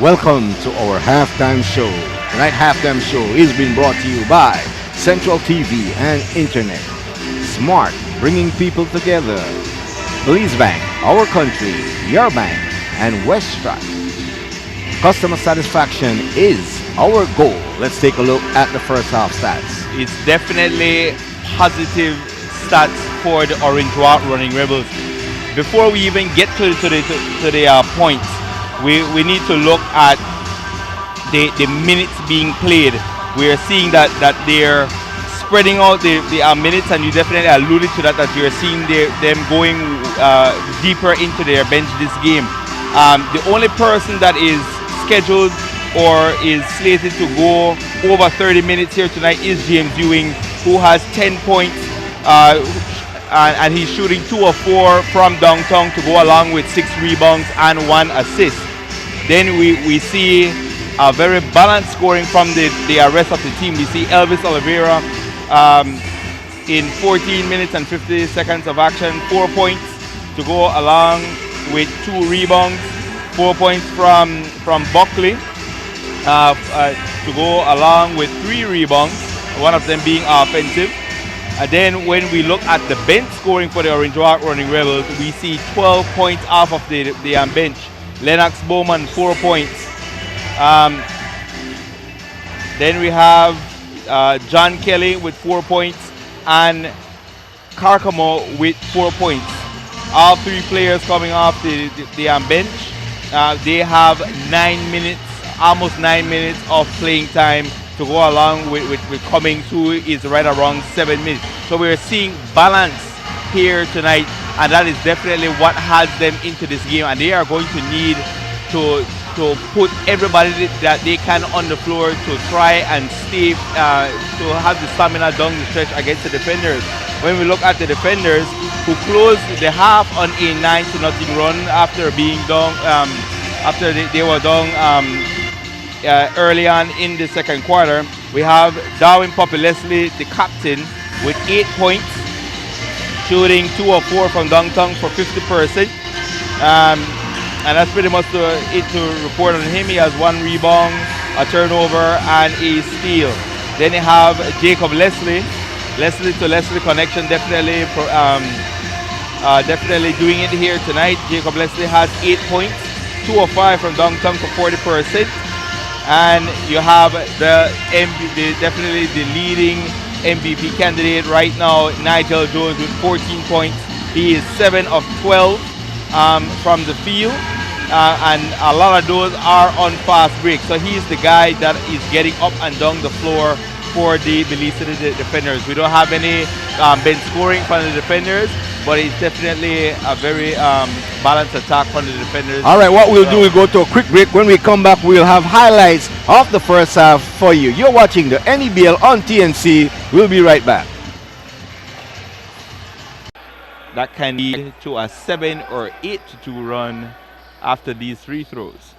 Welcome to our halftime show. Tonight halftime show is being brought to you by Central TV and Internet. Smart, bringing people together. Police Bank, our country, your bank, and Westrat. Customer satisfaction is our goal. Let's take a look at the first half stats. It's definitely positive stats for the Orange Walk Running Rebels. Before we even get to the points, we need to look at the minutes being played. We are seeing that they're spreading out the minutes, and you definitely alluded to that you're seeing them going deeper into their bench this game. The only person that is scheduled or is slated to go over 30 minutes here tonight is James Ewing, who has 10 points, and he's shooting 2 of 4 from downtown to go along with 6 rebounds and 1 assist. Then we see a very balanced scoring from the rest of the team. We see Elvis Oliveira in 14 minutes and 50 seconds of action, 4 points to go along with 2 rebounds, 4 points from Buckley to go along with 3 rebounds, one of them being offensive. And then when we look at the bench scoring for the Orange Walk Running Rebels, we see 12 points off of the bench. Lennox Bowman, 4 points. Then we have John Kelly with 4 points and Carcamo with 4 points. All 3 players coming off the bench. They have 9 minutes, almost 9 minutes of playing time to go along with Cummings, who is right around 7 minutes. So we're seeing balance here tonight, and that is definitely what has them into this game, and they are going to need to put everybody that they can on the floor to try and stay to have the stamina down the stretch against the defenders. When we look at the defenders who closed the half on a 9-0 run after being down, after they were down early on in the second quarter, we have Darwin Poppy Leslie, the captain, with 8 points, shooting 2 of 4 from downtown for 50%. And that's pretty much it to report on him. He has 1 rebound, a turnover, and a steal. Then you have Jacob Leslie. Leslie to Leslie connection, definitely doing it here tonight. Jacob Leslie has 8 points, 2 of 5 from downtown for 40%. And you have definitely the leading MVP candidate right now, Nigel Jones, with 14 points. He is 7 of 12 from the field, and a lot of those are on fast break. So he's the guy that is getting up and down the floor for the Belize City defenders. We don't have any bench scoring from the defenders, but it's definitely a very balanced attack from the defenders. All right, what we'll do, we'll go to a quick break. When we come back, we'll have highlights of the first half for you. You're watching the NEBL on TNC. We'll be right back. That can lead to a 7 or 8-2 run after these free throws.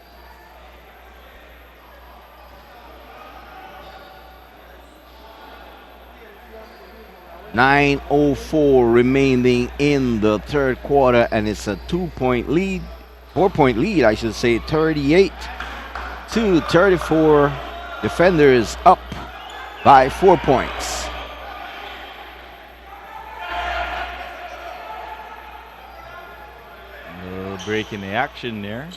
.04 remaining in the third quarter, and it's a 2-point lead, 4-point lead, I should say, 38-34. Defenders up by 4 points. No break in the action there.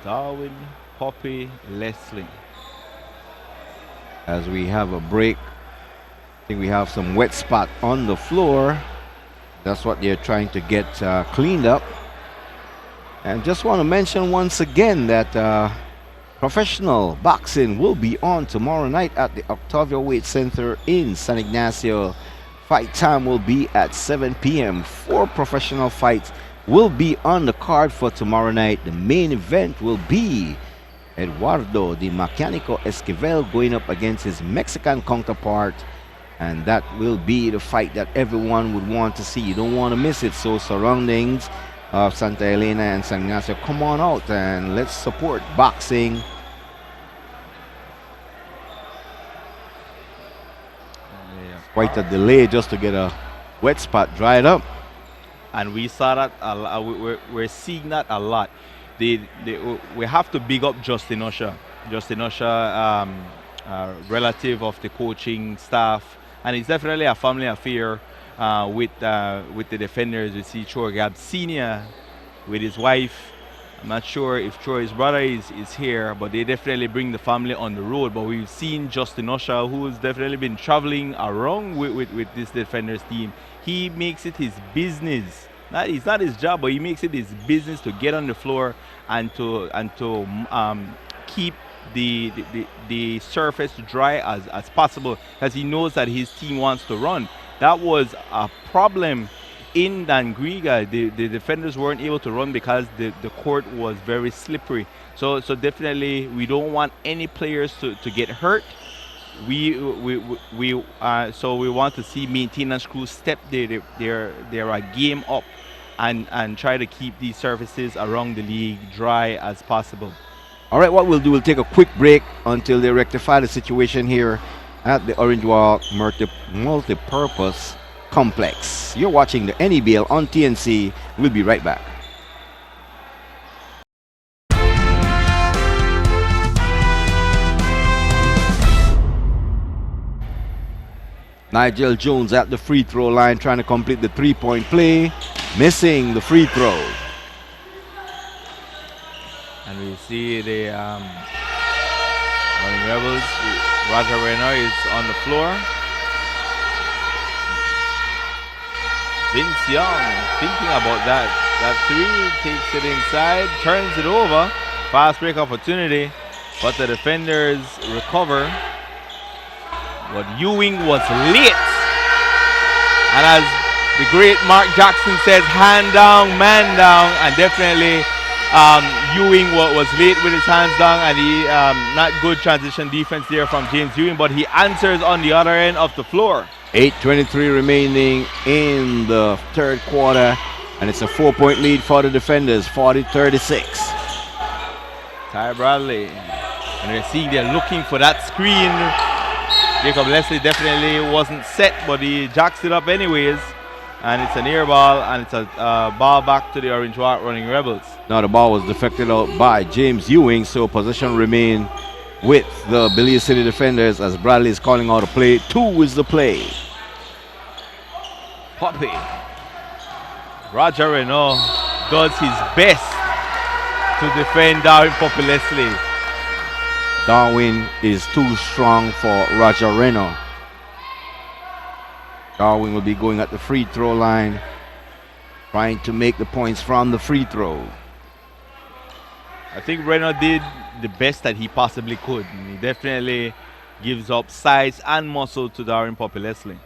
Darwin Poppy Leslie. As we have a break, I think we have some wet spot on the floor. That's what they're trying to get cleaned up. And just want to mention once again that professional boxing will be on tomorrow night at the Octavia Weight Center in San Ignacio. Fight time will be at 7 p.m. 4 professional fights will be on the card for tomorrow night. The main event will be Eduardo Di Mecánico Esquivel going up against his Mexican counterpart, and that will be the fight that everyone would want to see. You don't want to miss it. So surroundings of Santa Elena and San Ignacio, come on out and let's support boxing. quite a delay just to get a wet spot dried up. And we saw that we're seeing that a lot. We have to big up Justin Usher. Justin Usher, relative of the coaching staff, and it's definitely a family affair with the defenders. We see Troy Gab Senior with his wife. I'm not sure if Troy's brother is here, but they definitely bring the family on the road. But we've seen Justin Usher, who's definitely been traveling around with this defenders team. He makes it his business. It's not his job, but he makes it his business to get on the floor and to keep the surface dry as possible, because he knows that his team wants to run. That was a problem in Dangriga. The defenders weren't able to run because the court was very slippery. So definitely we don't want any players to get hurt. So we want to see maintenance crews step their game up and try to keep these surfaces around the league dry as possible. All right, what we'll do, we'll take a quick break until they rectify the situation here at the Orange Walk Multi-Purpose Complex. You're watching the NEBL on TNC. We'll be right back. Nigel Jones at the free throw line trying to complete the three-point play, missing the free throw. And we see the Running Rebels. Roger Reno is on the floor. Vince Young thinking about that three, takes it inside, turns it over. Fast break opportunity, but the defenders recover. But Ewing was late. And as the great Mark Jackson says, hand down, man down, and definitely Ewing was late with his hands down, and he not good transition defense there from James Ewing, but he answers on the other end of the floor. 8:23 remaining in the third quarter, and it's a 4-point lead for the defenders, 40-36. Ty Bradley, and we're seeing they're looking for that screen. Jacob Leslie definitely wasn't set, but he jacks it up anyways. And it's an air ball, and it's a ball back to the Orange Walk Running Rebels. Now the ball was deflected out by James Ewing, so possession remain with the Belize City defenders as Bradley is calling out a play. 2 is the play. Poppy. Roger Renault does his best to defend Darwin Poppy Leslie. Darwin is too strong for Roger Renault. Darwin will be going at the free throw line, trying to make the points from the free throw. I think Renault did the best that he possibly could. And he definitely gives up size and muscle to Darwin Poppy Leslie.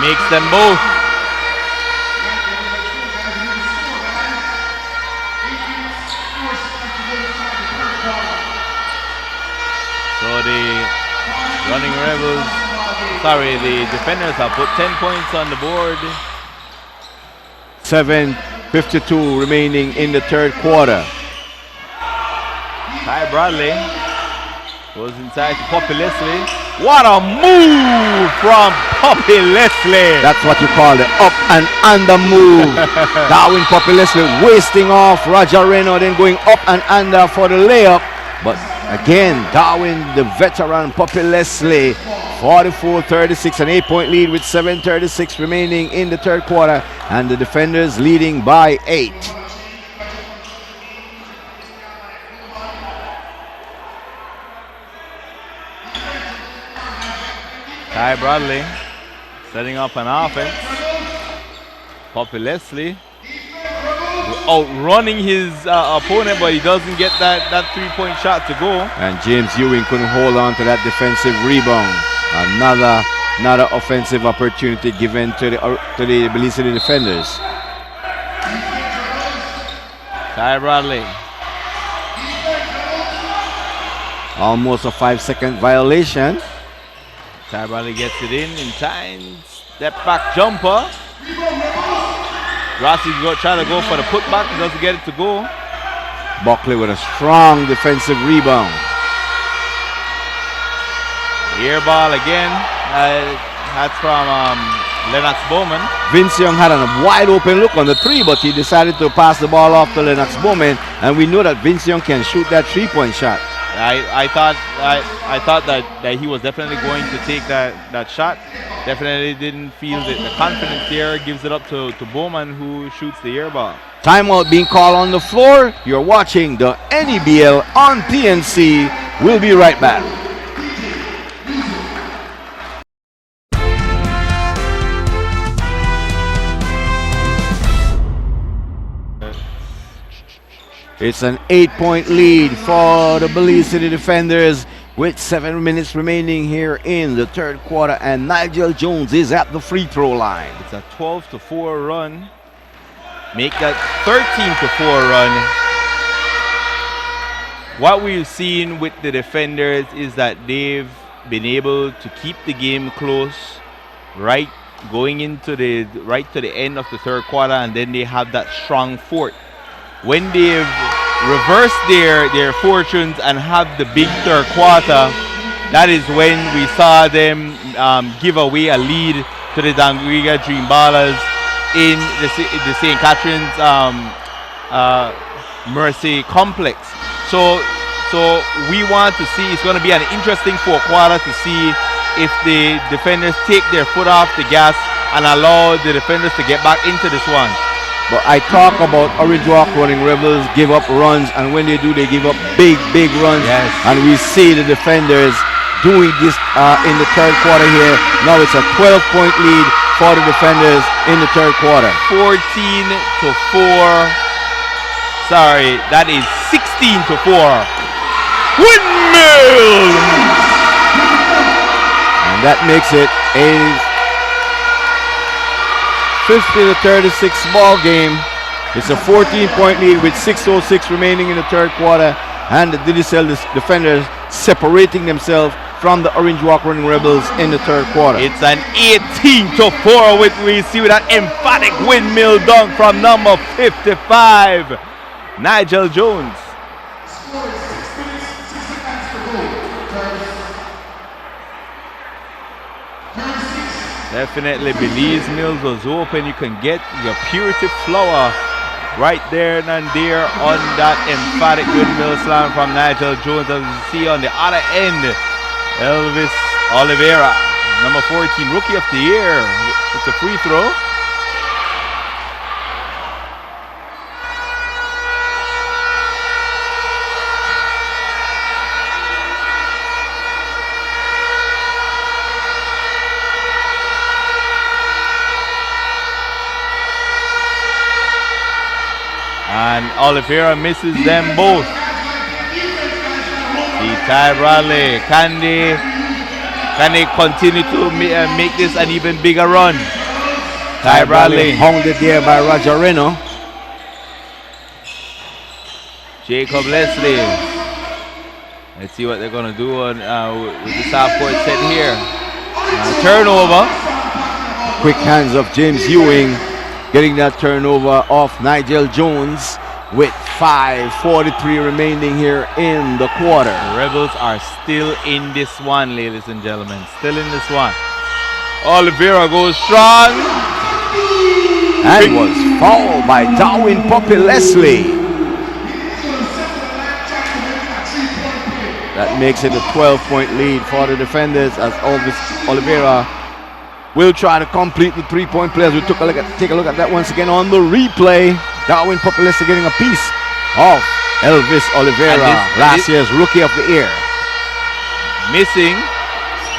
Makes them both. So the Running Rebels, the defenders have put 10 points on the board. 7:52 remaining in the third quarter. Ty Bradley goes inside to Poppy Leslie. What a move from Poppy Leslie. That's what you call the up and under move. Darwin Poppy Leslie wasting off Roger Renault, then going up and under for the layup. But again, Darwin, the veteran Poppy Leslie, 44-36, an 8-point lead with 7:36 remaining in the third quarter, and the defenders leading by 8. Ty Bradley setting up an offense. Poppy Leslie outrunning his opponent, but he doesn't get that three-point shot to go. And James Ewing couldn't hold on to that defensive rebound. Another offensive opportunity given to the Belize City defenders. Ty Bradley. Almost a 5-second violation. Ty Bradley gets it in time. Step back jumper. Rossi trying to go for the putback. He doesn't get it to go. Buckley with a strong defensive rebound. Air ball again. That's from Lennox Bowman. Vince Young had a wide open look on the three, but he decided to pass the ball off to Lennox Bowman, and we know that Vince Young can shoot that three-point shot. I thought that he was definitely going to take that shot. Definitely didn't feel the confidence there. Gives it up to Bowman, who shoots the air ball. Timeout being called on the floor. You're watching the NEBL on PNC. We'll be right back. It's an 8-point lead for the Belize City Defenders with 7 minutes remaining here in the third quarter, and Nigel Jones is at the free throw line. It's a 12-4 run. Make that 13-4 run. What we've seen with the defenders is that they've been able to keep the game close, right, going into the to the end of the third quarter, and then they have that strong fourth. When they've reversed their fortunes and have the big third quarter, that is when we saw them give away a lead to the Dangriga Dream Ballers in the St. Catherine's Mercy Complex. So we want to see, it's going to be an interesting fourth quarter to see if the defenders take their foot off the gas and allow the defenders to get back into this one. But I talk about Orange Walk Running Rebels give up runs, and when they do, they give up big runs. Yes. And we see the defenders doing this in the third quarter here. Now it's a 12-point lead for the defenders in the third quarter. 14-4. Sorry, that is 16-4. Windmill! And that makes it a 50-36 ball game. It's a 14-point lead with 6:06 remaining in the third quarter, and the Digicel defenders separating themselves from the Orange Walk Running Rebels in the third quarter. It's an 18-4 with we see with that emphatic windmill dunk from number 55, Nigel Jones. Definitely Belize Mills was open. You can get your Purity Flower right there and there on that emphatic windmill slam from Nigel Jones. As you see on the other end, Elvis Oliveira, number 14, Rookie of the Year. It's a free throw. And Oliveira misses them both. See Ty Bradley. Can they continue to make this an even bigger run? Ty Bradley hounded there by Roger Reno. Jacob Leslie. Let's see what they're going to do on with this half-court set here. Turnover. Quick hands of James Ewing, getting that turnover off Nigel Jones with 5:43 remaining here in the quarter. The Rebels are still in this one, ladies and gentlemen. Still in this one. Oliveira goes strong. And was fouled by Darwin Puppy Leslie. That makes it a 12-point lead for the defenders as Elvis Oliveira will try to complete the three-point plays. We'll take a look at that once again on the replay. Darwin Puppy Leslie getting a piece of Elvis Oliveira, last year's Rookie of the Year. Missing,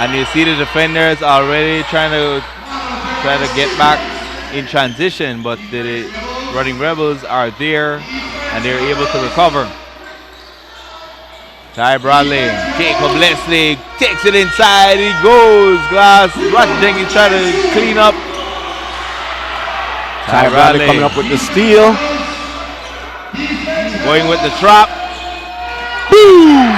and you see the defenders already trying to get back in transition, but the Running Rebels are there and they're able to recover. Ty Bradley, Jacob Leslie takes it inside, he goes, glass, Roger Jenkins trying to clean up. Ty Bradley coming up with the steal. Going with the trap. Boom!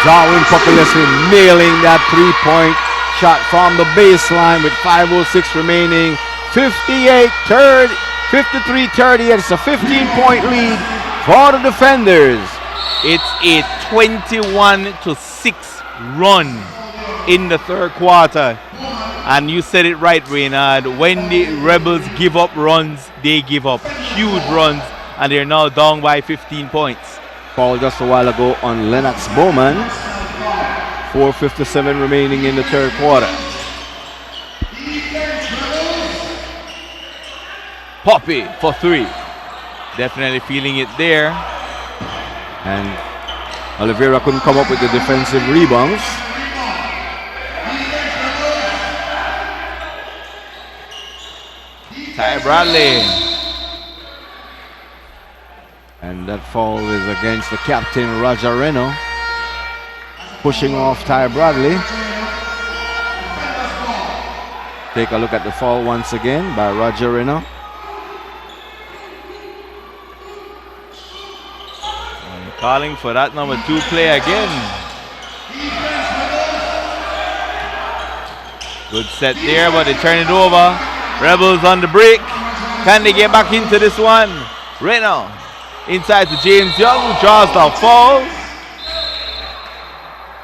Darwin Populesi nailing that three-point shot from the baseline with 5:06 remaining. 53-30. It's a 15-point lead for the defenders. It's a 21-6 run in the third quarter. And you said it right, Reynard. When the Rebels give up runs, they give up huge runs, and they're now down by 15 points. Foul just a while ago on Lennox Bowman. 4:57 remaining in the third quarter. Poppy for three. Definitely feeling it there. And Oliveira couldn't come up with the defensive rebounds. Ty Bradley. And that foul is against the captain, Roger Reno. Pushing off Ty Bradley. Take a look at the foul once again by Roger Reno. And calling for that number 2 play again. Good set there, but they turn it over. Rebels on the break. Can they get back into this one? Reno inside to James Young, who draws the foul.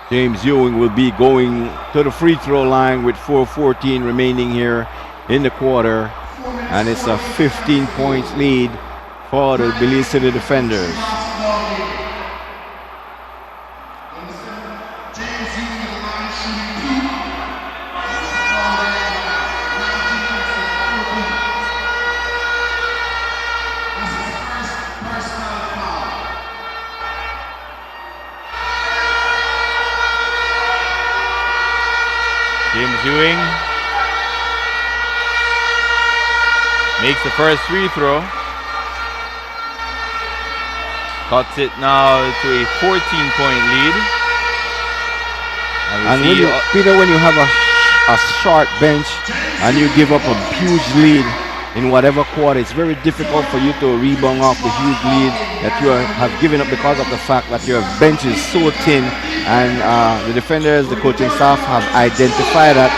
James Ewing will be going to the free throw line with 4:14 remaining here in the quarter. And it's a 15 points lead for the Belize City defenders. James Ewing makes the first free throw. Cuts it now to a 14-point lead. And when you, Peter, when you have a short bench and you give up a huge lead in whatever quarter, it's very difficult for you to rebound off the huge lead that you have given up because of the fact that your bench is so thin. And the defenders, the coaching staff have identified that,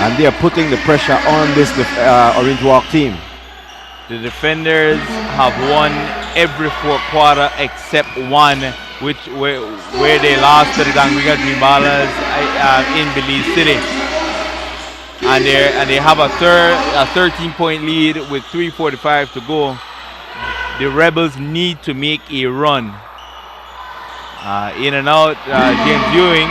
and they are putting the pressure on this Orange Walk team. The defenders have won every fourth quarter except one, where they lost to the Gangriga Dream Ballers in Belize City. And they have a 13-point lead with 3:45 to go. The Rebels need to make a run. In and out, James Ewing.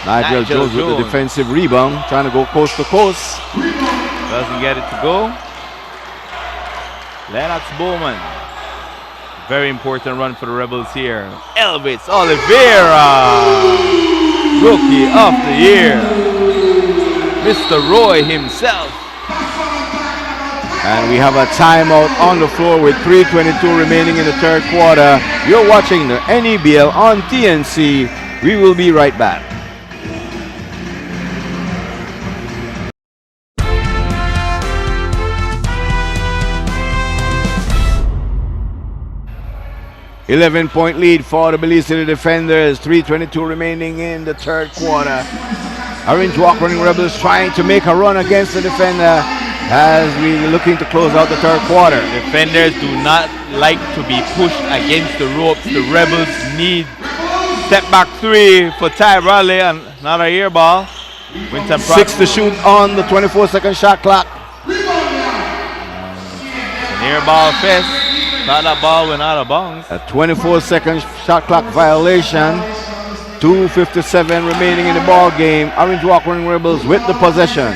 Nigel Jones with the defensive rebound, trying to go coast to coast. Doesn't get it to go. Lennox Bowman. Very important run for the Rebels here. Elvis Oliveira. Rookie of the year. Mr. Roy himself. And we have a timeout on the floor with 3:22 remaining in the third quarter. You're watching the NEBL on TNC. We will be right back. $11-point lead for the Belize City defenders. 3:22 remaining in the third quarter. Orange Walk Running Rebels trying to make a run against the defender as we're looking to close out the third quarter. Defenders do not like to be pushed against the ropes. The Rebels need step back three for Ty Bradley, and not a air ball. 6 to shoot on the 24-second shot clock. An air ball fest. Thought that ball went out of bounds. A 24-second shot clock violation. 2:57 remaining in the ball game. Orange Walk Running Rebels with the possession.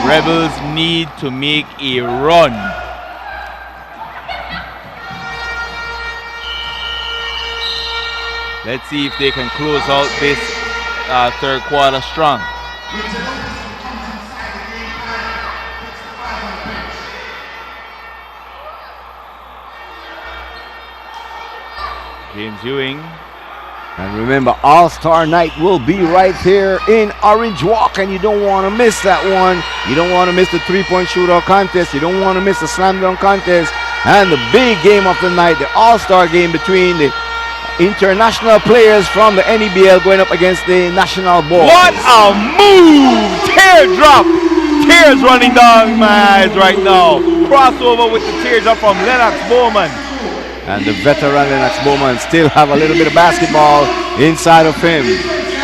Rebels need to make a run. Let's see if they can close out this third quarter strong. James Ewing. And remember, All-Star Night will be right here in Orange Walk, and you don't want to miss that one. You don't want to miss the three-point shootout contest. You don't want to miss the slam dunk contest. And the big game of the night, the all-star game between the international players from the NEBL going up against the national boys. What a move! Teardrop! Tears running down my eyes right now. Crossover with the teardrop from Lennox Bowman. And the veteran Lennox Bowman still have a little bit of basketball inside of him.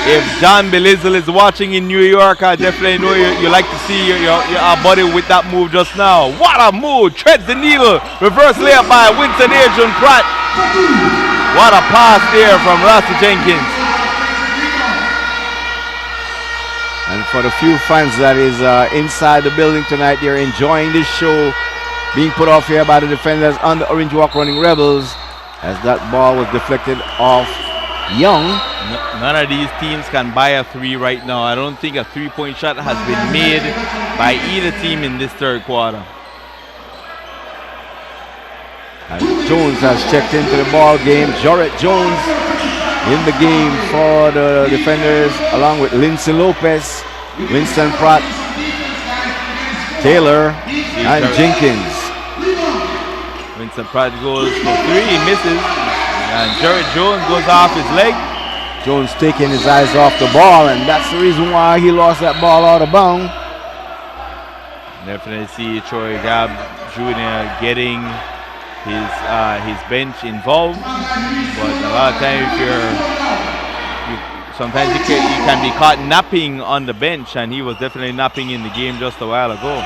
If John Belizel is watching in New York, I definitely know you like to see your buddy with that move just now. What a move! Treads the needle. Reverse layup by Winston Adrian Pratt. What a pass there from Rasta Jenkins. And for the few fans that is inside the building tonight, they're enjoying this show being put off here by the defenders on the Orange Walk Running Rebels as that ball was deflected off Young. None of these teams can buy a three right now. I don't think a three-point shot has been made by either team in this third quarter. And Jones has checked into the ball game. Jarrett Jones in the game for the defenders, along with Lindsay Lopez, Winston Pratt, Taylor, and Jenkins. Winston Pratt goes for three, he misses, and Jarrett Jones goes off his leg. Jones taking his eyes off the ball, and that's the reason why he lost that ball out of bounds. Definitely see Troy Gabb Jr. getting his bench involved, but a lot of times sometimes you can be caught napping on the bench, and he was definitely napping in the game just a while ago.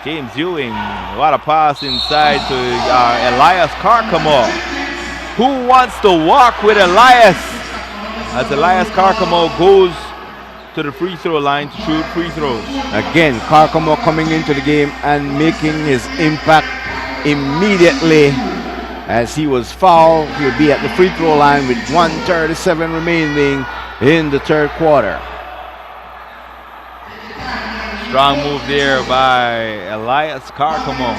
James Ewing, what a pass inside to Elias Carcamo. Who wants to walk with Elias? As Elias Carcamo goes to the free throw line to shoot free throws. Again, Carcamo coming into the game and making his impact immediately. As he was fouled, he'll be at the free throw line with 1:37 remaining in the third quarter. Strong move there by Elias Carcamo.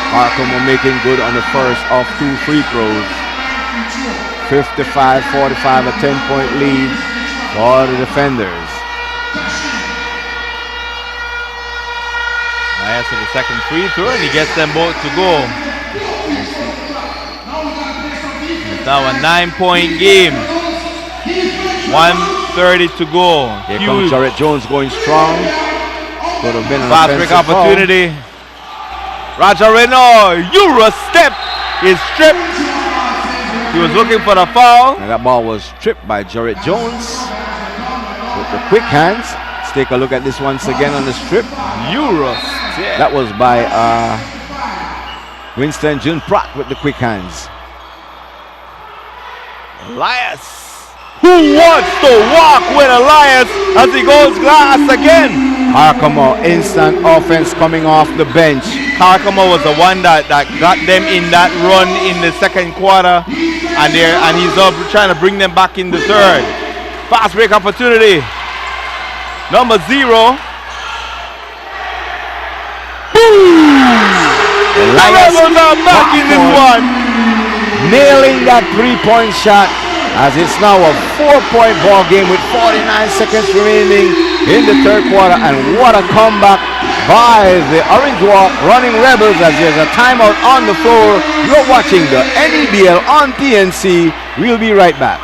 Carcamo making good on the first of two free throws. 55-45, a 10-point lead for the defenders. Elias with the second free throw, and he gets them both to go. It's now a 9-point game. 1:30 to go. Here comes Jarrett Jones going strong. Could have been an fast break offensive opportunity. Raja Reno, Euro step is stripped. He was looking for the foul. And that ball was stripped by Jarrett Jones with the quick hands. Let's take a look at this once again on the strip. Euro step. That was by Winston June Pratt with the quick hands. Elias. Who wants to walk with Elias as he goes glass again? Carcamo, instant offense coming off the bench. Carcamo was the one that got them in that run in the second quarter, and he's up trying to bring them back in the third. Fast break opportunity. Number 0. Boom! Elias are back in this one. Nailing that three-point shot, as it's now a 4-point ball game with 49 seconds remaining in the third quarter. And what a comeback by the Orange Walk Running Rebels, as there's a timeout on the floor. You're watching the NEBL on TNC. We'll be right back.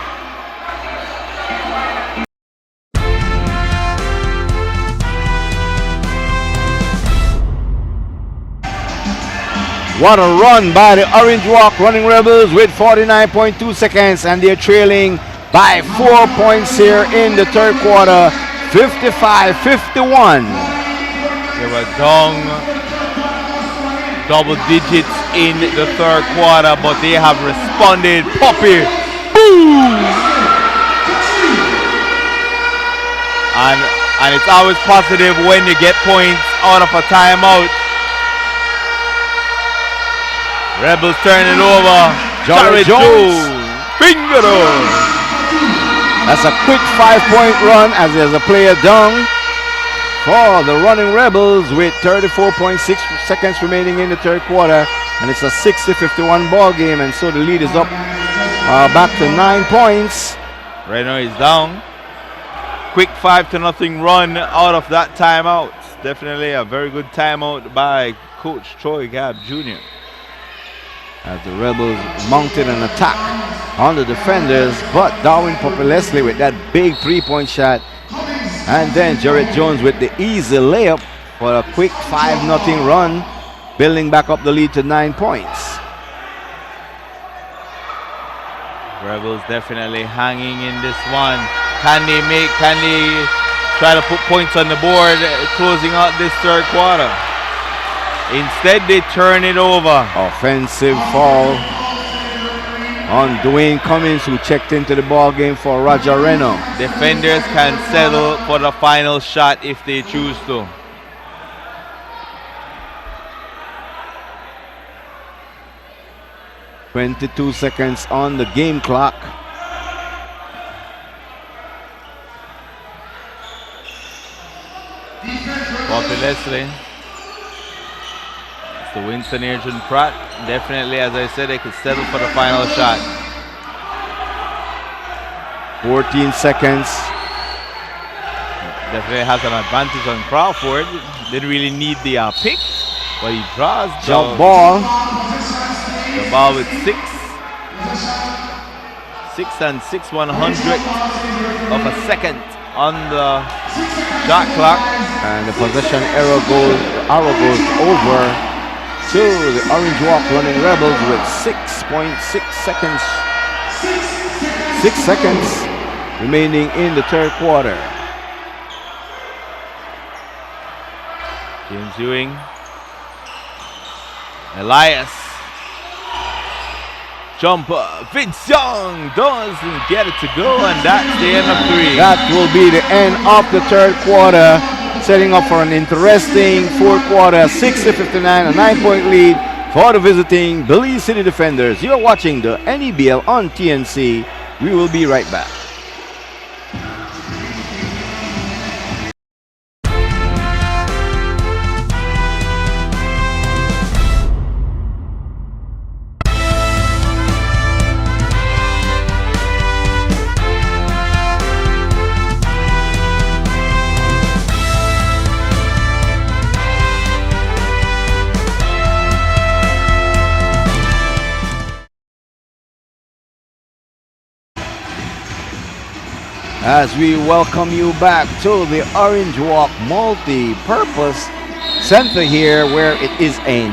What a run by the Orange Walk Running Rebels with 49.2 seconds, and they're trailing by 4 points here in the third quarter, 55-51. They were down double digits in the third quarter, but they have responded. Puppy, boom! And it's always positive when you get points out of a timeout. Rebels turn it over. Jarrett Jones. Finger roll. That's a quick 5-point run as there's a player down for the Running Rebels with 34.6 seconds remaining in the third quarter. And it's a 60-51 ball game, and so the lead is up back to 9 points. Right now he's down. quick 5-0 run out of that timeout. Definitely a very good timeout by Coach Troy Gabb Jr. As the Rebels mounted an attack on the defenders, but Darwin Leslie with that big 3-point shot, and then Jarrett Jones with the easy layup for a quick 5-0 run, building back up the lead to 9 points. Rebels definitely hanging in this one. Can they try to put points on the board closing out this third quarter? Instead, they turn it over. Offensive foul on Dwayne Cummings, who checked into the ball game for Roger Reno. Defenders can settle for the final shot if they choose to. "22 seconds on the game clock." Bobby Leslie. It's the Winston Adrian Pratt. Definitely, as I said, they could settle for the final shot. 14 seconds. Definitely has an advantage on Crawford. Didn't really need the pick, but he draws Jump ball. the ball with 6 and 6/100 of a second on the shot clock. And the possession arrow goes over to the Orange Walk Running Rebels with 6.6 seconds. 6 seconds remaining in the third quarter. James Ewing. Elias. Jumper. Vince Young doesn't get it to go, and that's the end of 3. That will be the end of the third quarter, setting up for an interesting fourth quarter. 60-59, a 9-point lead for the visiting Belize City Defenders. You're watching the NEBL on TNC. We will be right back. As we welcome you back to the Orange Walk Multi-Purpose Center here, where it is a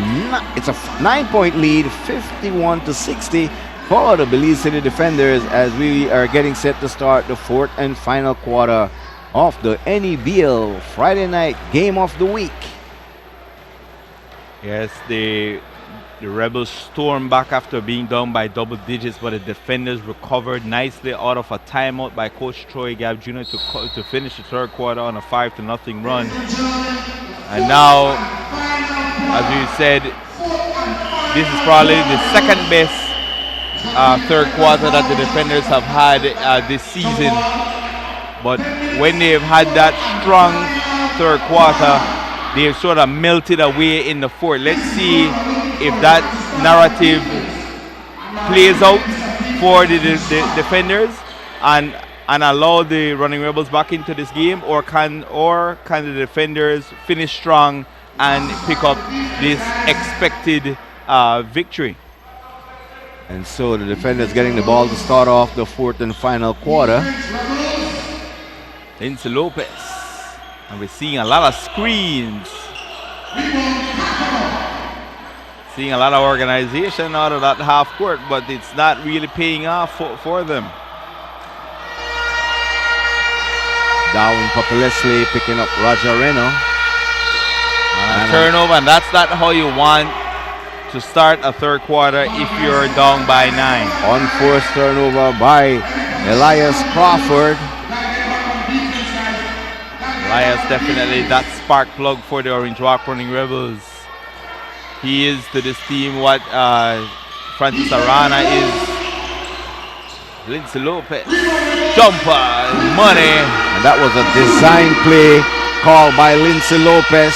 9-point lead, 51-60 for the Belize City Defenders, as we are getting set to start the fourth and final quarter of the NEBL Friday night game of the week. Yes, the Rebels stormed back after being down by double digits, but the defenders recovered nicely out of a timeout by Coach Troy Gabb Jr. to finish the third quarter on a 5-0 run. And now, as we said, this is probably the second best third quarter that the defenders have had this season. But when they've had that strong third quarter, they've sort of melted away in the fourth. Let's see if that narrative plays out for the defenders and allow the Running Rebels back into this game, or can the defenders finish strong and pick up this expected victory. And so the defenders getting the ball to start off the fourth and final quarter. Lindsay Lopez, and we're seeing a lot of screens. Seeing a lot of organization out of that half court, but it's not really paying off for them. Darwin Leslie picking up Roger Reno. And turnover, and that's not how you want to start a third quarter if you're down by 9. Unforced turnover by Elias Crawford. Elias definitely that spark plug for the Orange Walk Running Rebels. He is to this team what Francis Arana is. Lindsay Lopez. Jumper. Money. And that was a design play called by Lindsay Lopez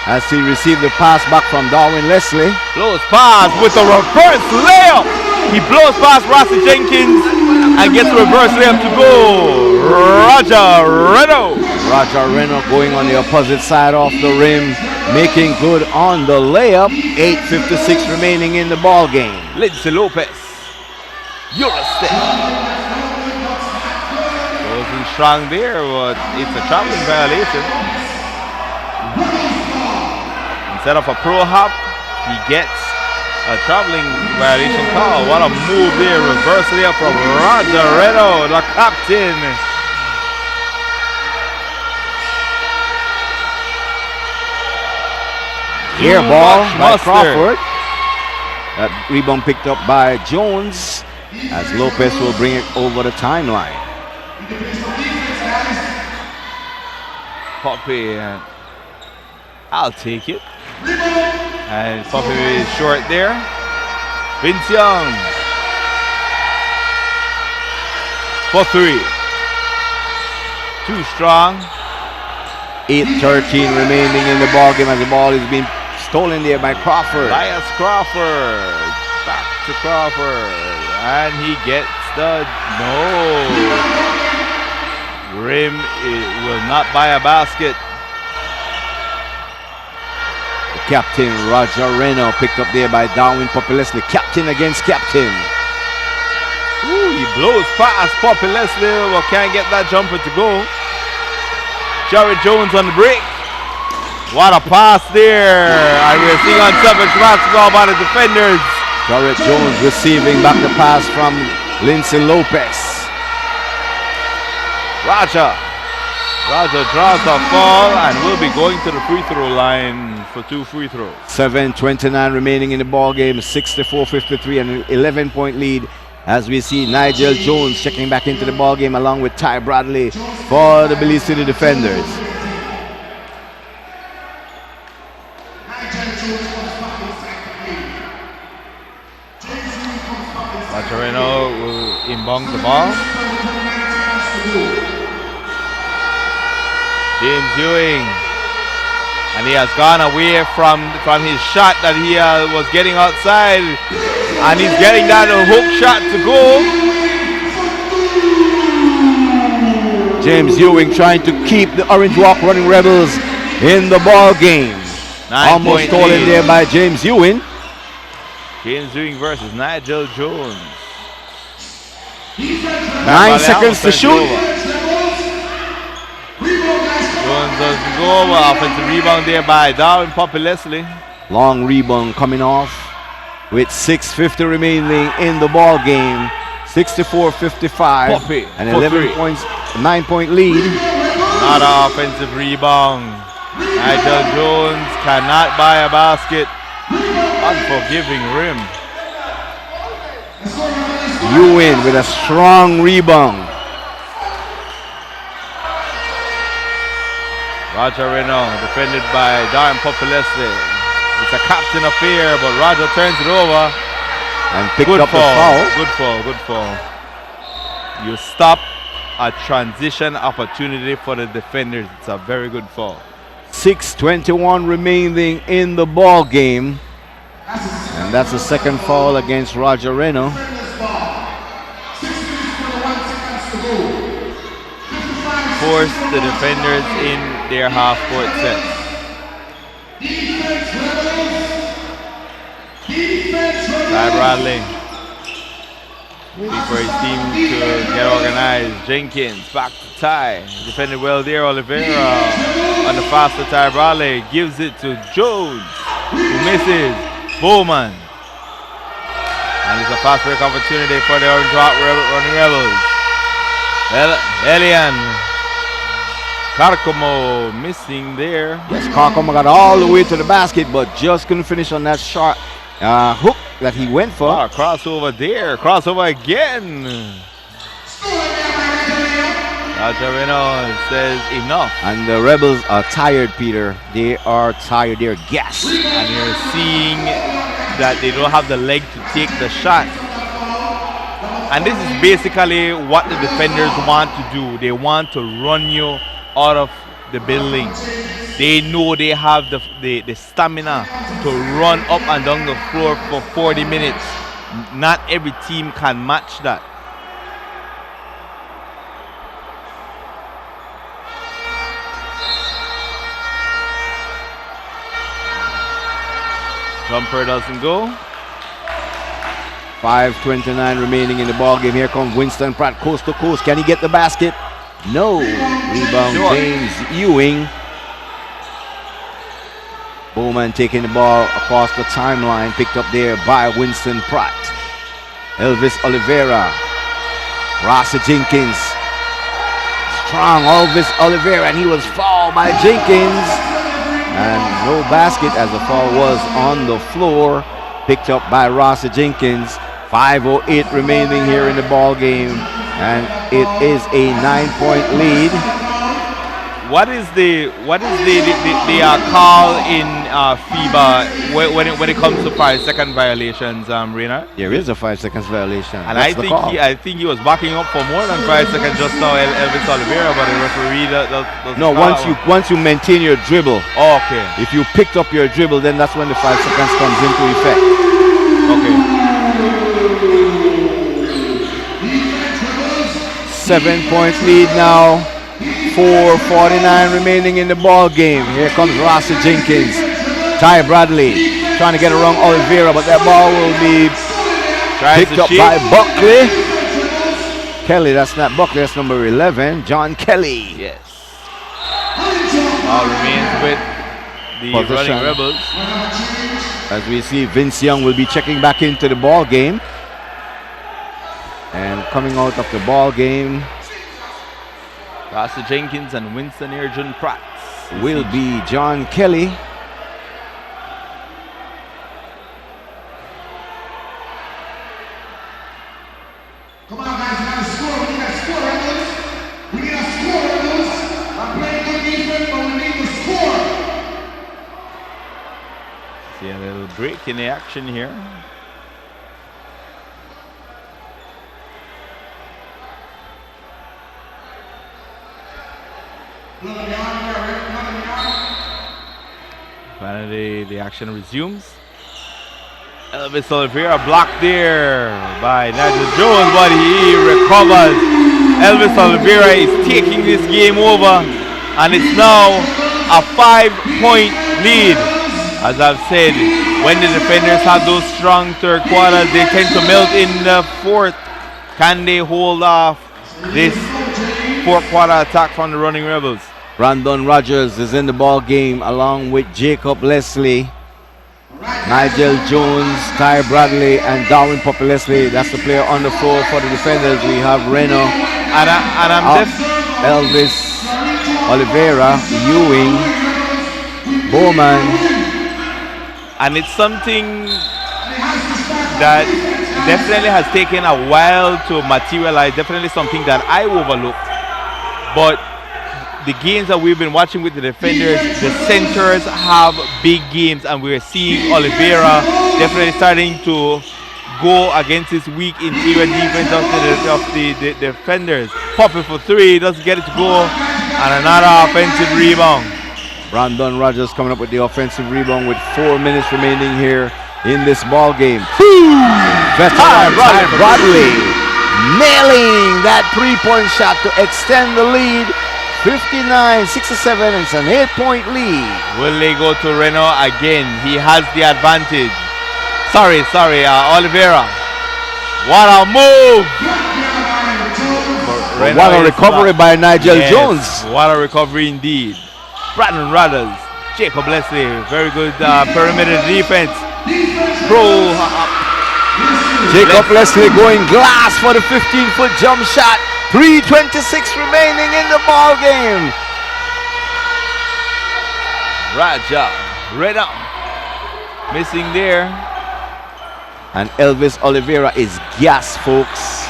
as he received the pass back from Darwin Leslie. Close pass with a reverse layup. He blows past Rossi Jenkins and gets reverse layup to go. Roger Reno. Roger Reno going on the opposite side off the rim, making good on the layup. 8:56 remaining in the ball game. Lindsay Lopez. Eurostep. Goes in strong there, but it's a traveling violation. Instead of a pro hop, he gets a traveling violation call. What a move there. Reverse layup from Roger Reno, the captain. Air ball by Mustard. Crawford. That rebound picked up by Jones as Lopez will bring it over the timeline. Poppy, I'll take it. And Poppy is short there. Vince Young for three. Too strong. 8:13 remaining in the ball game as the ball is being stolen there by Crawford. Elias Crawford. Back to Crawford. And he gets the no. Rim will not buy a basket. The captain Roger Reno picked up there by Darwin Populesli. Captain against captain. Ooh, he blows past Poppy Leslie, but can't get that jumper to go. Jared Jones on the break. What a pass there. And we're seeing unselfish basketball by the defenders. Jared Jones receiving back the pass from Lindsay Lopez. Roger draws a foul and will be going to the free throw line for 2 free throws. 7:29 remaining in the ball game. 64-53 and an 11-point lead as we see Nigel Jones checking back into the ball game along with Ty Bradley for the Belize City defenders. Maturino will inbound the ball. James Ewing, and he has gone away from his shot that he was getting outside, and he's getting that hook shot to go. James Ewing trying to keep the Orange Walk Running Rebels in the ball game. Almost stolen there by James Ewing. James Ewing versus Nigel Jones. 9 seconds to shoot. Jones doesn't go over. Offensive rebound there by Darwin Poppy Leslie. Long rebound coming off with 6:50 remaining in the ball game. 64-55 Poppy, and for 11 three. points, 9-point lead. Not an offensive rebound. Nigel Jones cannot buy a basket. Unforgiving rim. Ewing with a strong rebound. Roger Reno defended by Darren Populesli. It's a captain affair, but Roger turns it over. And picked Good up the fall. foul. Good fall. Good fall. You stop a transition opportunity for the defenders. It's a very good fall. 6:21 remaining in the ball game. And that's the second foul against Roger Reno. Force the defenders in their half-court set. Ty Bradley waiting for his team to get organized. Jenkins back to Ty. Defended well there. Oliveira on the faster Ty Bradley gives it to Jones, who misses. Bowman. And it's a fast break opportunity for the Orange Walk Running Rebels. Elian Carcomo missing there. Yes, Carcoma got all the way to the basket, but just couldn't finish on that shot hook that he went for. Oh, crossover there. Crossover again. Reno says enough. And the Rebels are tired, Peter. They are tired. They're gassed. And you're seeing that they don't have the leg to take the shot. And this is basically what the defenders want to do. They want to run you out of the building. They know they have the stamina to run up and down the floor for 40 minutes. Not every team can match that. Jumper doesn't go. 5:29 remaining in the ball game. Here comes Winston Pratt, coast to coast. Can he get the basket? No. Rebound, Sure. James Ewing. Bowman taking the ball across the timeline, picked up there by Winston Pratt. Elvis Oliveira. Rasa Jenkins. Strong Elvis Oliveira, and he was fouled by Jenkins. And no basket as the foul was on the floor, picked up by Rasa Jenkins. 5:08 remaining here in the ball game, and it is a 9-point lead. What is the call in FIBA when it comes to 5-second violations, Reina? There is a 5 seconds violation. And That's the call. I think he was backing up for more than 5 seconds just now, Elvis Oliveira, but the referee does No, once you maintain your dribble, Oh, okay. if you picked up your dribble, then that's when the 5 seconds comes into effect. Okay. 7-point lead now. 4:49 remaining in the ball game. Here comes Rasa Jenkins. Ty Bradley trying to get around Oliveira, but that ball will be picked up by Buckley. Kelly, that's not Buckley, that's number 11, John Kelly. Yes. Ball remains with the Possession. Running Rebels. As we see, Vince Young will be checking back into the ball game. And coming out of the ball game Rasa Jenkins and Winston Airjun Pratt will be John Kelly. Come on, guys, we gotta score. We need a score, Rebels. We need a score, Rebels. I'm playing good defense, but we need to score. See a little break in the action here. Finally, the action resumes. Elvis Oliveira blocked there by Nigel Jones, but he recovers. Elvis Oliveira is taking this game over, and it's now a 5-point lead. As I've said, when the defenders have those strong third quarters, they tend to melt in the fourth. Can they hold off this fourth quarter attack from the Running Rebels? Brandon Rogers is in the ball game along with Jacob Leslie, Nigel Jones, Ty Bradley, and Darwin Popolesli. That's the player on the floor for the defenders. We have Reno, Elvis Oliveira, Ewing, Bowman. And it's something that definitely has taken a while to materialize, definitely something that I overlooked. But the games that we've been watching with the defenders, the centers have big games, and we're seeing Oliveira definitely starting to go against his weak interior defense of the defenders. Popping for three, doesn't get it to go, and another offensive rebound. Brandon Rogers coming up with the offensive rebound with 4 minutes remaining here in this ball game. Ty Bradley nailing that 3-point shot to extend the lead. 59-67, and it's an 8-point lead. Will they go to Reno again? He has the advantage. Sorry, Oliveira. What a move! What a recovery by Nigel Jones. What a recovery indeed. Brandon Rogers, Jacob Leslie, very good perimeter defense. Jacob Leslie going glass for the 15-foot jump shot. 3:26 remaining in the ball game. Raja, Reno, missing there. And Elvis Oliveira is gas, folks.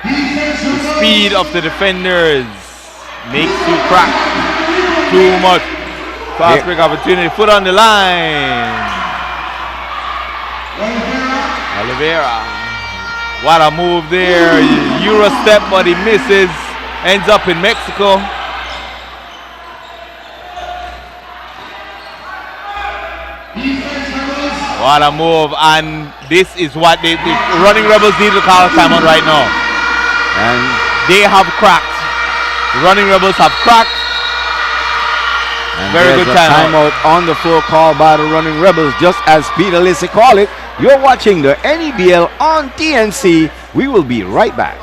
The speed of the defenders makes you crack too much. Fast break opportunity, foot on the line. Oliveira, what a move there. Euro step, but he misses. Ends up in Mexico. What a move, and this is what the running rebels need to call a timeout right now. And They have cracked. The running rebels have cracked. And Very there's good a timeout. timeout on the floor called by the Running Rebels, just as Peter Lissy called it. You're watching the NEBL on TNC. We will be right back.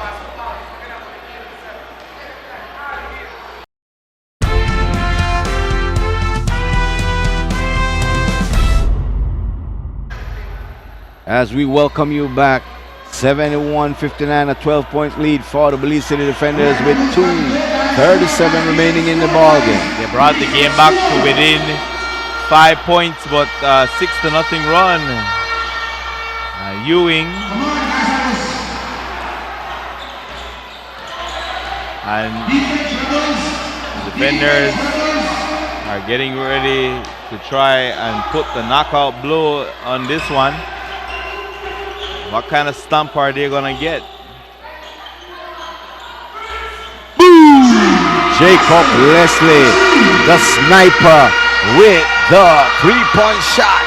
As we welcome you back, 71-59, a 12-point lead for the Belize City Defenders with 2:37 remaining in the ball game. They brought the game back to within 5 points, but 6-0 run. Ewing and the defenders are getting ready to try and put the knockout blow on this one. What kind of stump are they gonna get? Jacob Leslie, the sniper, with the three-point shot.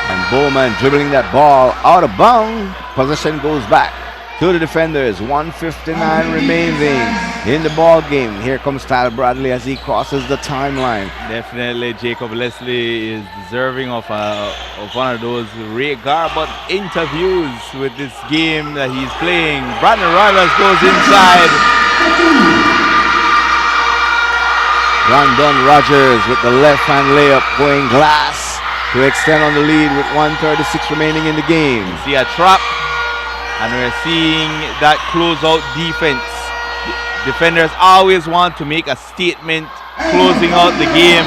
And Bowman dribbling that ball out of bounds. Possession goes back to the defenders. 1:59 remaining in the ball game. Here comes Tyler Bradley as he crosses the timeline. Definitely, Jacob Leslie is deserving of one of those Ray Garbutt interviews with this game that he's playing. Brandon Rogers goes inside. Brandon Rogers with the left-hand layup going glass to extend on the lead with 1:36 remaining in the game. See a trap, and we're seeing that closeout defense. Defenders always want to make a statement closing out the game.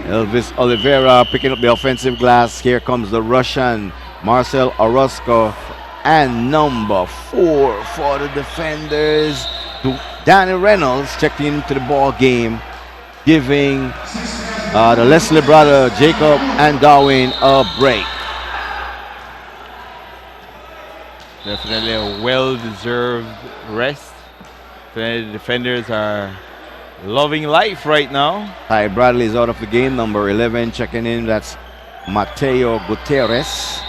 Elvis Oliveira picking up the offensive glass. Here comes the Russian Marcel Orozco, and number 4 for the defenders, Danny Reynolds, checked into the ball game, giving the Leslie brother Jacob and Darwin a break. Definitely a well-deserved rest. The defenders are loving life right now. Ty Bradley is out of the game. Number 11 checking in. That's Mateo Gutierrez.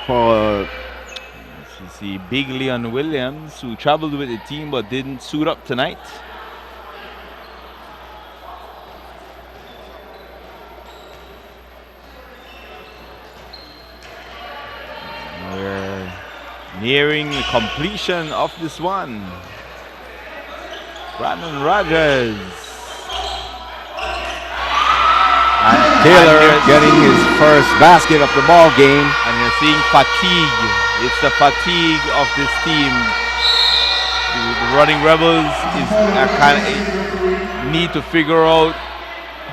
For You see Big Leon Williams, who traveled with the team but didn't suit up tonight. We're nearing the completion of this one. Brandon Rogers. Taylor and getting his first basket of the ball game. And you're seeing fatigue. It's the fatigue of this team. The Running Rebels need to figure out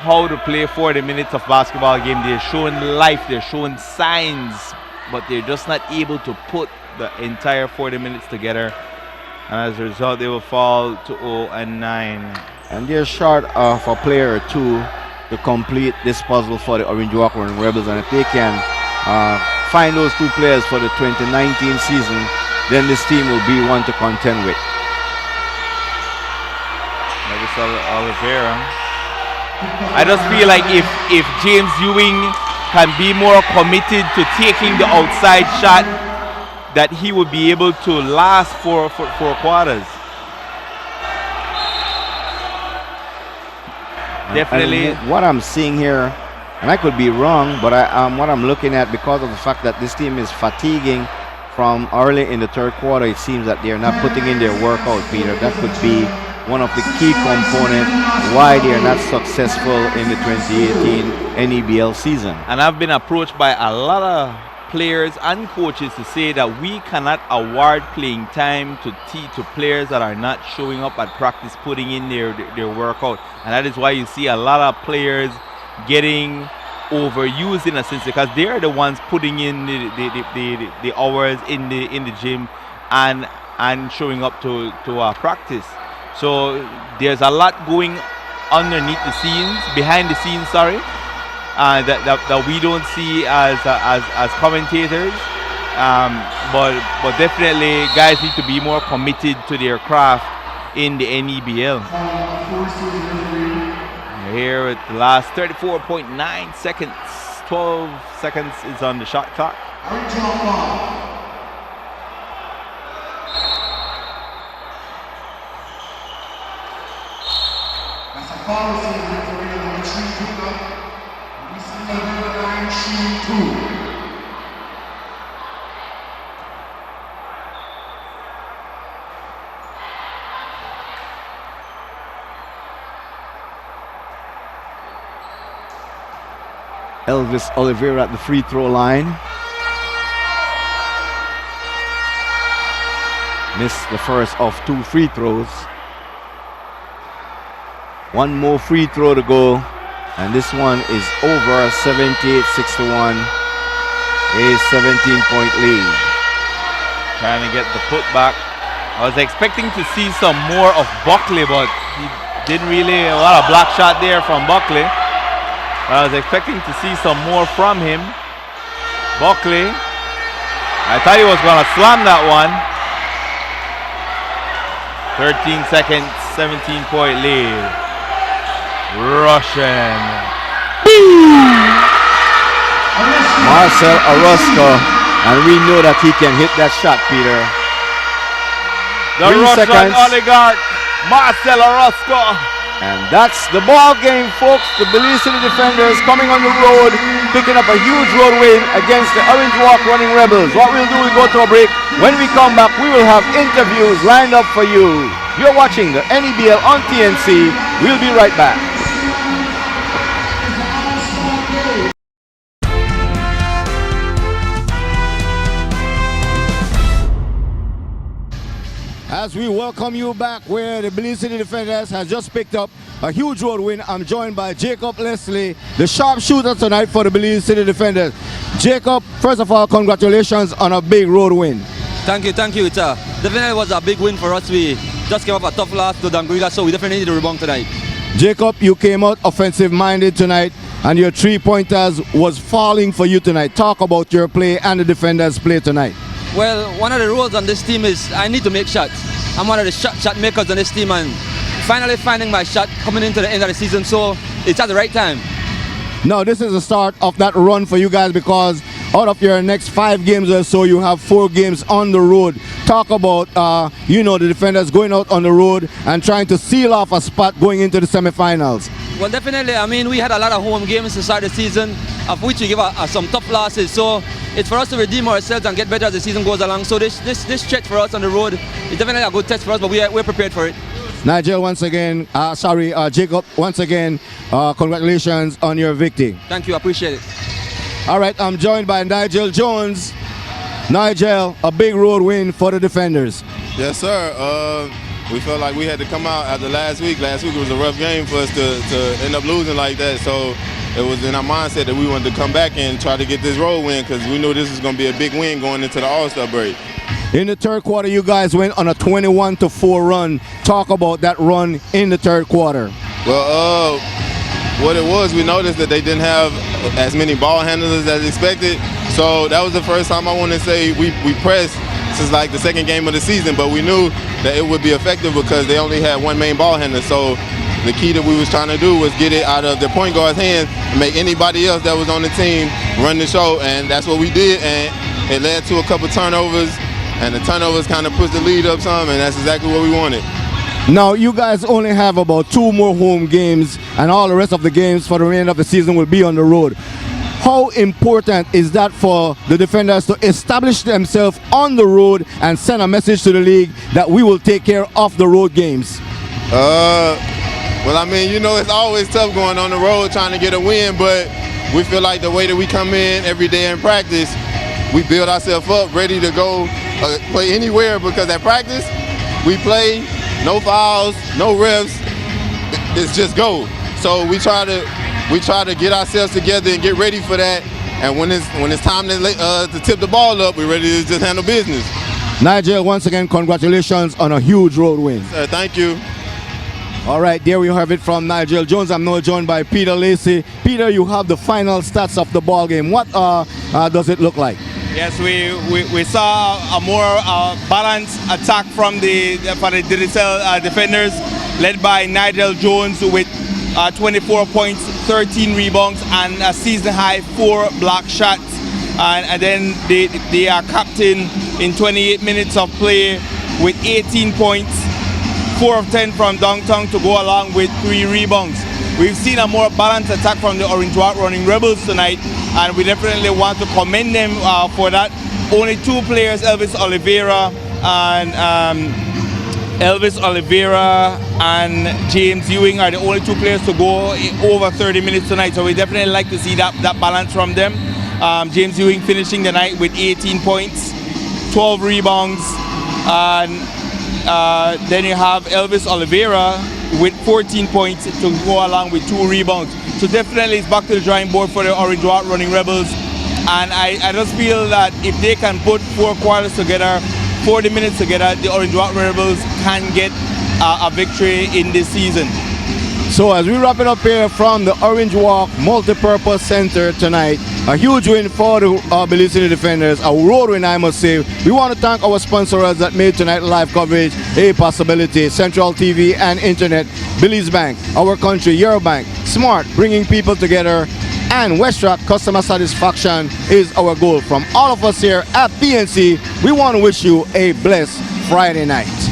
how to play 40 minutes of basketball game. They're showing life, they're showing signs, but they're just not able to put the entire 40 minutes together. And as a result, they will fall to 0-9. And they're short of a player or two to complete this puzzle for the Orange Walk Running Rebels. And if they can find those 2 players for the 2019 season, then this team will be one to contend with. Oliveira. I just feel like if James Ewing can be more committed to taking the outside shot, that he would be able to last for 4 quarters. Definitely. And what I'm seeing here, and I could be wrong, but what I'm looking at, because of the fact that this team is fatiguing from early in the 3rd quarter, it seems that they're not putting in their workout, Peter. That could be one of the key components why they are not successful in the 2018 NEBL season. And I've been approached by a lot of players and coaches to say that we cannot award playing time to players that are not showing up at practice, putting in their workout. And that is why you see a lot of players getting overused in a sense, because they're the ones putting in the hours in the gym and showing up to practice. So there's a lot going underneath the scenes, behind the scenes, sorry, that we don't see as commentators. But definitely guys need to be more committed to their craft in the NEBL. here at the last 34.9 seconds. 12 seconds is on the shot clock. Orange Walk ball. That's a foul receiving for real number 3 pickup. We see the number 9 shoe 2. Elvis Oliveira at the free throw line. Missed the first of 2 free throws. One more free throw to go, and this one is over. 78-61. A 17-point lead. Trying to get the putback. I was expecting to see some more of Buckley, but he didn't really, a lot of block shot there from Buckley. I was expecting to see some more from him. Buckley, I thought he was going to slam that one. 13 seconds, 17-point lead. Russian. Marcel Orozco, and we know that he can hit that shot, Peter. The 3 Russian seconds. oligarch, Marcel Orozco. And that's the ball game, folks. The Belize City Defenders coming on the road, picking up a huge road win against the Orange Walk Running Rebels. What we'll do, we'll go to a break. When we come back, we will have interviews lined up for you. You're watching the NEBL on TNC. We'll be right back. As we welcome you back, where the Belize City Defenders has just picked up a huge road win, I'm joined by Jacob Leslie, the sharpshooter tonight for the Belize City Defenders. Jacob, first of all, congratulations on a big road win. Thank you. It definitely was a big win for us. We just came up a tough loss to Dangriga, so we definitely need to rebound tonight. Jacob, you came out offensive-minded tonight, and your three-pointers was falling for you tonight. Talk about your play and the defenders' play tonight. Well, one of the rules on this team is I need to make shots. I'm one of the shot makers on this team, and finally finding my shot coming into the end of the season, so it's at the right time. Now, this is the start of that run for you guys, because out of your next 5 games or so, you have 4 games on the road. Talk about, the defenders going out on the road and trying to seal off a spot going into the semifinals. Well, definitely. I mean, we had a lot of home games to start the season, of which we give some tough losses. So it's for us to redeem ourselves and get better as the season goes along. So this stretch for us on the road is definitely a good test for us, but we're prepared for it. Nigel, once again, Jacob, once again, congratulations on your victory. Thank you, I appreciate it. All right, I'm joined by Nigel Jones. Nigel, a big road win for the defenders. Yes, sir. We felt like we had to come out after last week. Last week was a rough game for us to end up losing like that. So it was in our mindset that we wanted to come back and try to get this road win, because we knew this was going to be a big win going into the All-Star break. In the third quarter, you guys went on a 21-4 run. Talk about that run in the third quarter. Well, what it was, we noticed that they didn't have as many ball handlers as expected. So that was the first time I want to say we pressed since like the second game of the season, but we knew that it would be effective because they only had one main ball handler. So the key that we was trying to do was get it out of the point guard's hands and make anybody else that was on the team run the show, and that's what we did, and it led to a couple turnovers, and the turnovers kind of pushed the lead up some, and that's exactly what we wanted. Now, you guys only have about 2 more home games, and all the rest of the games for the remainder of the season will be on the road. How important is that for the defenders to establish themselves on the road and send a message to the league that we will take care of the road games? Well, I mean, it's always tough going on the road trying to get a win, but we feel like the way that we come in every day in practice, we build ourselves up ready to go play anywhere, because at practice, we play, no fouls, no refs, it's just go. So we try to get ourselves together and get ready for that, and when it's time to tip the ball up, we're ready to just handle business. Nigel, once again, congratulations on a huge road win. Thank you. All right, there we have it from Nigel Jones. I'm now joined by Peter Lacey. Peter, you have the final stats of the ball game. What does it look like? Yes, we saw a more balanced attack from the Digicel defenders, led by Nigel Jones with 24 points, 13 rebounds, and a season high 4 block shots. And then they are captain in 28 minutes of play with 18 points, 4 of 10 from downtown to go along with 3 rebounds. We've seen a more balanced attack from the Orange Walk Running Rebels tonight, and we definitely want to commend them for that. Only 2 players, Elvis Oliveira and James Ewing, are the only 2 players to go over 30 minutes tonight. So we definitely like to see that balance from them. James Ewing finishing the night with 18 points, 12 rebounds, and then you have Elvis Oliveira with 14 points to go along with 2 rebounds. So definitely it's back to the drawing board for the Orange Walk Running Rebels. And I just feel that if they can put 4 quarters together, 40 minutes together, the Orange Walk Rebels can get a victory in this season. So as we wrap it up here from the Orange Walk Multipurpose Center tonight, a huge win for the Belize City Defenders, a road win I must say. We want to thank our sponsors that made tonight live coverage a possibility: Central TV and Internet, Belize Bank, Our Country, Euro Bank, Smart, bringing people together, and WestRock customer satisfaction is our goal. From all of us here at PNC, we want to wish you a blessed Friday night.